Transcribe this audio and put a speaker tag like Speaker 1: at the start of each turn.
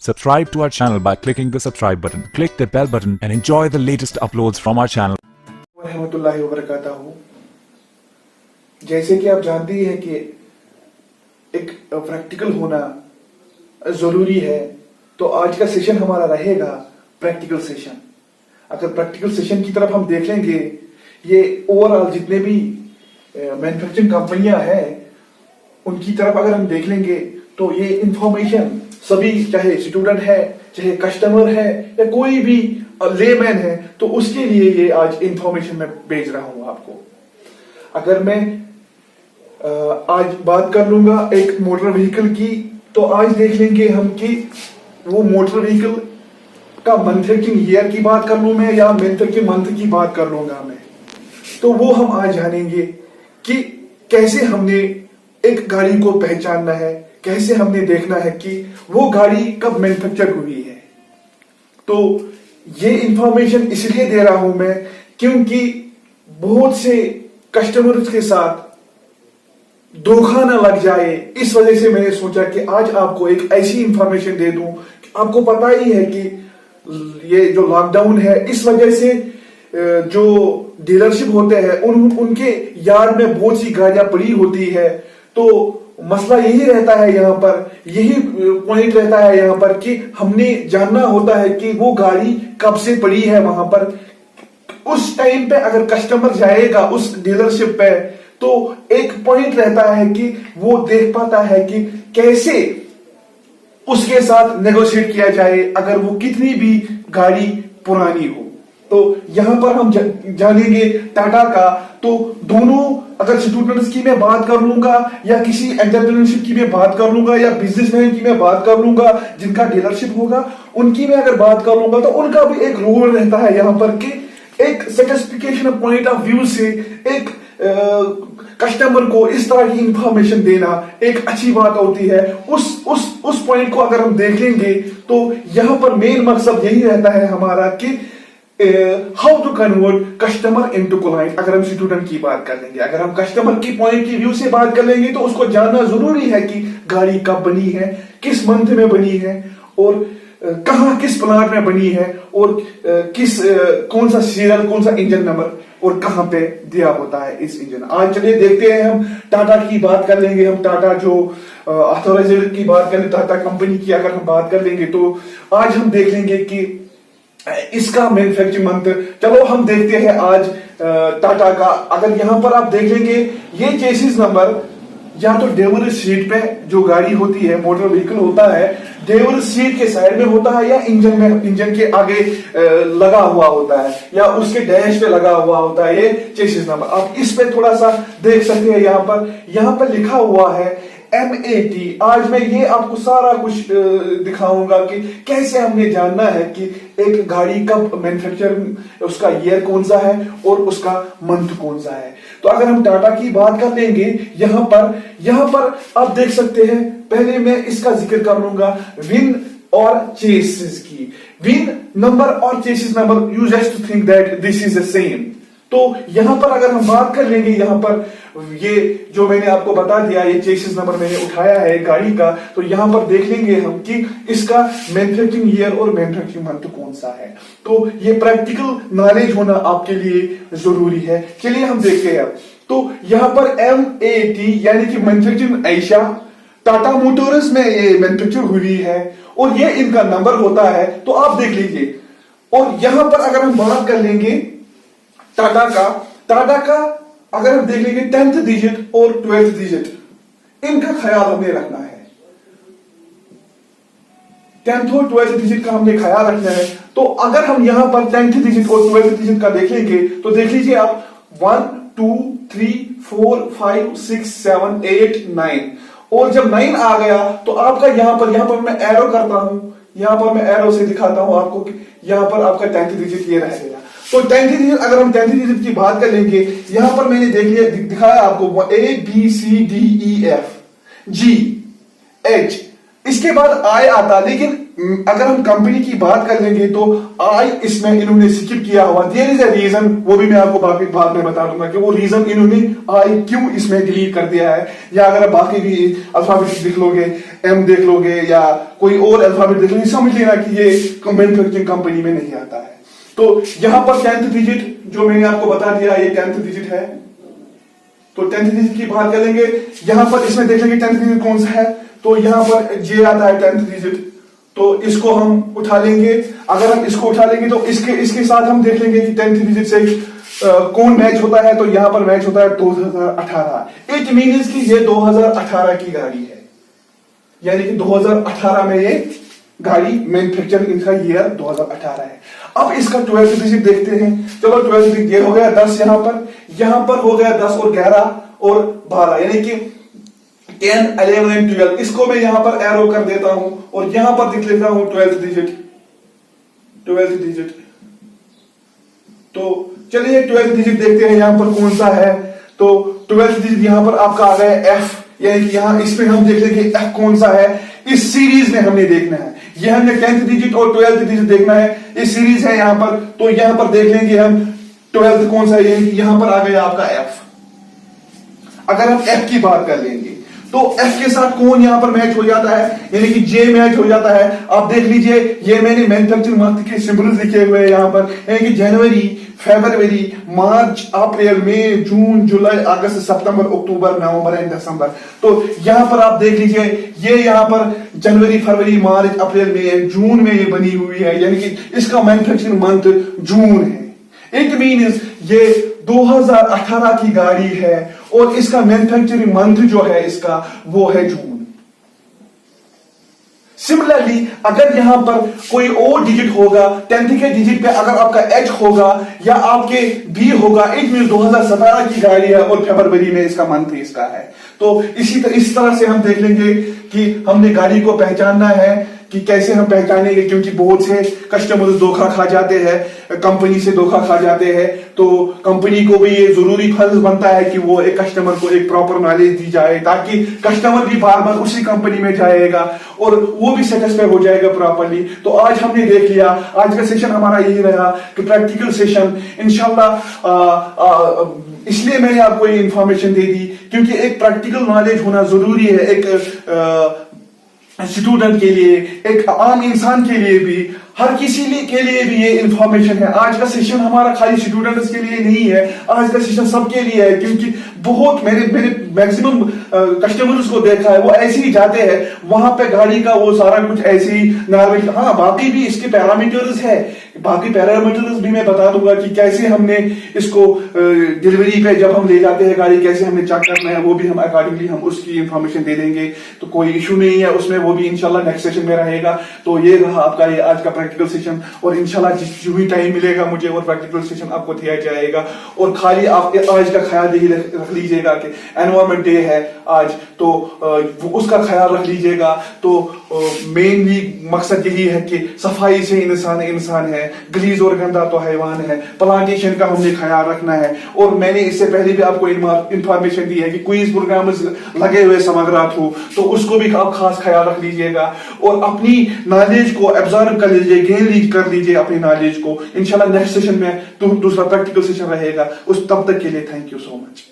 Speaker 1: Subscribe to our channel by clicking the subscribe button. Click the bell button and enjoy the latest uploads from our channel.
Speaker 2: रहमतुल्लाहि व बरकातहू। जैसे कि आप जानते ही हैं कि एक प्रैक्टिकल होना जरूरी है, तो आज का सेशन हमारा रहेगा प्रैक्टिकल सेशन। अगर प्रैक्टिकल सेशन की तरफ हम देख लेंगे, ये ओवरऑल जितने भी मैन्युफैक्चरिंग कंपनियां हैं उनकी तरफ अगर हम देख लेंगे, तो ये इंफॉर्मेशन सभी, चाहे स्टूडेंट है, चाहे कस्टमर है, या कोई भी लेमैन है, तो उसके लिए ये आज इंफॉर्मेशन मैं भेज रहा हूं आपको। अगर मैं आज बात कर लूंगा एक मोटर व्हीकल की, तो आज देख लेंगे हम कि वो मोटर व्हीकल का मैन्युफैक्चरिंग ईयर की बात कर लूं मैं, या मैन्युफैक्चरिंग मंथ की बात कर लूंगा मैं, तो वो हम आज जानेंगे कि कैसे हमने एक गाड़ी को पहचानना है, कैसे हमने देखना है कि वो गाड़ी कब मैन्युफैक्चर हुई है। तो ये इंफॉर्मेशन इसलिए दे रहा हूं मैं क्योंकि बहुत से कस्टमर्स के साथ धोखा ना लग जाए, इस वजह से मैंने सोचा कि आज आपको एक ऐसी इंफॉर्मेशन दे दूं। आपको पता ही है कि ये जो लॉकडाउन है, इस वजह से जो डीलरशिप होते हैं उनके यार्ड में बहुत सी गाड़ियां पड़ी होती है। तो मसला यही रहता है यहाँ पर, यही पॉइंट रहता है यहाँ पर कि हमने जानना होता है कि वो गाड़ी कब से पड़ी है वहां पर। उस टाइम पे अगर कस्टमर जाएगा उस डीलरशिप पे, तो एक पॉइंट रहता है कि वो देख पाता है कि कैसे उसके साथ नेगोशिएट किया जाए अगर वो कितनी भी गाड़ी पुरानी हो। तो यहां पर हम जानेंगे टाटा का। तो दोनों, अगर स्टूडेंट्स की मैं बात कर लूंगा, या किसी एंटरप्रेन्योरशिप की मैं बात कर लूंगा, या बिजनेसमैन की मैं बात कर लूंगा जिनका डीलरशिप होगा, उनकी मैं अगर बात कर लूंगा, तो उनका भी एक रोल रहता है यहाँ पर कि एक सेटिस्फिकेशन पॉइंट ऑफ व्यू से एक कस्टमर को इस तरह की इंफॉर्मेशन देना एक अच्छी बात होती है। उस पॉइंट को अगर हम देख लेंगे, तो यहां पर मेन मकसद यही रहता है हमारा कि how to convert customer into client. अगर हम स्टूडेंट की बात कर लेंगे, अगर हम कस्टमर की पॉइंट की व्यू से बात कर लेंगे, तो उसको जानना जरूरी है कि गाड़ी कब बनी है, किस मंथ में बनी है, और कहां किस प्लांट में बनी है, और कौन सा सीरियल, कौन सा इंजन नंबर, और कहां पे दिया होता है इस इंजन। आज चलिए देखते हैं, हम टाटा की बात कर लेंगे। हम टाटा जो ऑथराइज्ड की बात कर लेंगे, टाटा कंपनी की अगर हम बात कर लेंगे, तो आज हम देख लेंगे कि इसका मैन्युफैक्चरिंग मंथ। चलो हम देखते हैं आज टाटा का। अगर यहां पर आप देख लेंगे, ये चेसिस नंबर या तो ड्राइवर सीट पे जो गाड़ी होती है, मोटर व्हीकल होता है, ड्राइवर सीट के साइड में होता है, या इंजन के आगे लगा हुआ होता है, या उसके डैश पे लगा हुआ होता है ये चेसिस नंबर। आप इस पे थोड़ा सा देख सकते हैं। यहाँ पर लिखा हुआ है MAT। आज मैं ये आपको सारा कुछ दिखाऊंगा कि कैसे हमने जानना है कि एक गाड़ी कब मैन्युफैक्चर, उसका ईयर कौन सा है और उसका मंथ कौन सा है। तो अगर हम टाटा की बात कर लेंगे, यहाँ पर आप देख सकते हैं। पहले मैं इसका जिक्र कर लूंगा विन और चेसिस की। विन नंबर और chassis number, you just think that this is the same. तो यहां पर अगर हम बात कर लेंगे, यहां पर ये जो मैंने आपको बता दिया, ये चेसिस नंबर मैंने उठाया है गाड़ी का, तो यहां पर देख लेंगे हम कि इसका मैन्युफैक्चरिंग ईयर और मैन्युफैक्चरिंग मंथ कौन सा है। तो ये प्रैक्टिकल नॉलेज होना आपके लिए जरूरी है। चलिए हम देखते हैं। तो यहां पर MAT यानी कि मैन्युफैक्चरिंग एशिया, टाटा मोटर्स में ये मैन्युफैक्चर हुई है, और ये इनका नंबर होता है। तो आप देख लीजिए। और यहां पर अगर हम बात कर लेंगे टाटा का अगर हम देख लेंगे 10th डिजिट और 12th डिजिट, इनका ख्याल हमें रखना है। 10th और 12th डिजिट का हमने ख्याल रखना है। तो अगर हम यहां पर 10th डिजिट और 12th डिजिट का देख लेंगे, तो देख लीजिए आप 1 2 3 4 5 6 7 8 9, और जब 9 आ गया, तो आपका यहां पर मैं एरो करता हूं, यहां पर मैं एरो से दिखाता हूं आपको कि यहां पर आपका 10th डिजिट ये रहेगा। तो 10th डिजिट, अगर हम 10th डिजिट की बात कर लेंगे, यहां पर मैंने देख लिया, दिखाया आपको A B C D E F G H, इसके बाद आय आता, लेकिन अगर हम कंपनी की बात कर लेंगे तो आय इसमें इन्होंने स्किप किया हुआ। देयर इज अ रीजन, वो भी मैं आपको बाकी बाद में बता दूंगा कि वो रीजन इन्होंने आय क्यों इसमें डिलीट कर दिया है। या अगर आप बाकी भी अल्फाबेट देख लोगे, एम देख लोगे या कोई और अल्फाबेट देख लोगे, समझ लेना कि ये मैन्युफैक्चरिंग कंपनी में नहीं आता है। तो यहां पर 10th डिजिट जो मैंने आपको बता दिया, ये 10th डिजिट है। तो 10th डिजिट की बात करेंगे, यहां पर इसमें देख लेंगे 10th डिजिट कौन सा है। तो यहां पर जे आता है 10th डिजिट, तो इसको हम उठा लेंगे। अगर हम इसको उठा लेंगे तो इसके साथ हम देख लेंगे कि 10th डिजिट से कौन मैच होता है। तो यहां पर मैच होता है 2018। इट मीन्स कि ये 2018 की गाड़ी है, यानी कि 2018 में ये गाड़ी मैन्युफैक्चरिंग, इनका ईयर 2018 है। अब इसका 12th डिजिट देखते हैं। चलो 12th डिजिट ये हो गया 10, यहां पर हो गया 10 और 11 और 12, यानी कि 10, 11 एंड 12। इसको मैं यहां पर एरो कर देता हूं और यहां पर लिख लेता हूं 12th डिजिट। तो चलिए 12th डिजिट देखते हैं यहां पर कौन सा है। तो 12th डिजिट यहां पर आपका आ गया एफ, यानी कि यहां इसमें हम देख लेंगे एफ कौन सा है। इस सीरीज में हमने देखना है, ये हमने 10th डिजिट और 12th डिजिट देखना है। इस सीरीज है यहां पर, तो यहां पर देख लेंगे हम 12th कौन सा है, यहां पर आ गया आपका एफ। अगर हम एफ की बात कर लेंगे तो एफ के साथ कौन यहां पर मैच हो जाता है, यानी कि जे मैच हो जाता है। आप देख लीजिए, ये मैंने मैन्युफैक्चरिंग मंथ के सिंबल्स लिखे हुए हैं यहां पर, यानी कि जनवरी, फरवरी, मार्च, अप्रैल, मई, जून, जुलाई, अगस्त, सितंबर, अक्टूबर, नवंबर एंड दिसंबर। तो यहां पर आप देख लीजिए, ये यहां पर जनवरी, फरवरी, मार्च, अप्रैल, मई, जून में ये बनी हुई है, यानी कि इसका मैन्युफैक्चरिंग मंथ जून है। इट मीन्स ये 2018 की गाड़ी है और इसका मैन्युफैक्चरिंग मंथ जो है इसका वो है जून। सिमिलरली अगर यहां पर कोई और डिजिट होगा, 10th के डिजिट पे अगर आपका एच होगा या आपके बी होगा, इट मीन 2017 की गाड़ी है और फरवरी में इसका मंथ इसका है। तो इस तरह से हम देख लेंगे कि हमने गाड़ी को पहचानना है कि कैसे हम पहचानेंगे, क्योंकि बहुत से कस्टमर्स धोखा खा जाते हैं, कंपनी से धोखा खा जाते हैं। तो कंपनी को भी ये जरूरी फर्ज बनता है कि वो एक कस्टमर को एक प्रॉपर नॉलेज दी जाए, ताकि कस्टमर भी बार बार उसी कंपनी में जाएगा और वो भी सेटिस्फाई हो जाएगा प्रॉपरली। तो आज हमने देख लिया, आज का सेशन हमारा यही रहा कि प्रैक्टिकल सेशन इंशाल्लाह। इसलिए मैंने आपको ये इंफॉर्मेशन दे दी क्योंकि एक प्रैक्टिकल नॉलेज होना जरूरी है, एक स्टूडेंट के लिए, एक आम इंसान के लिए भी, हर किसी के लिए भी ये इंफॉर्मेशन है। आज का सेशन हमारा खाली स्टूडेंट्स के लिए नहीं है, आज का सेशन सबके लिए है, क्योंकि बहुत मैंने मैक्सिमम कस्टमर्स को देखा है, वो ऐसे ही जाते हैं वहां पे गाड़ी का वो सारा कुछ ऐसे ही नॉर्मल। हाँ, बाकी भी इसके पैरामीटर्स है, बाकी पैरामीटर्स भी मैं बता दूंगा कि कैसे हमने इसको डिलीवरी पे जब हम ले जाते हैं गाड़ी कैसे हमने चेक करना है, वो भी हम अकॉर्डिंगली हम उसकी इंफॉर्मेशन दे देंगे। तो कोई इशू नहीं है उसमें, वो भी इंशाल्लाह नेक्स्ट सेशन में रहेगा। तो ये रहा आपका ये आज का प्रैक्टिकल सेशन, और इंशाल्लाह जो भी टाइम मिलेगा मुझे और प्रैक्टिकल सेशन आपको दिया जाएगा। और खाली आप आज का ख्याल यही रख लीजिएगा कि एनवायरमेंट डे है आज, तो उसका ख्याल रख लीजिएगा। तो मेनली मकसद यही है कि सफाई से इंसान इंसान है, गलीज और गंदा तो हैवान है। प्लांटेशन का हमने ख्याल रखना है। और मैंने इससे पहले भी आपको इंफॉर्मेशन दी है कि क्विज प्रोग्राम लगे हुए समग्र हो, तो उसको भी आप खास ख्याल रख लीजिएगा और अपनी नॉलेज को एब्जॉर्ब कर लीजिए, गेन कर लीजिए अपनी नॉलेज को। इंशाल्लाह नेक्स्ट सेशन में दूसरा प्रैक्टिकल सेशन रहेगा। उस तब तक के लिए थैंक यू सो मच।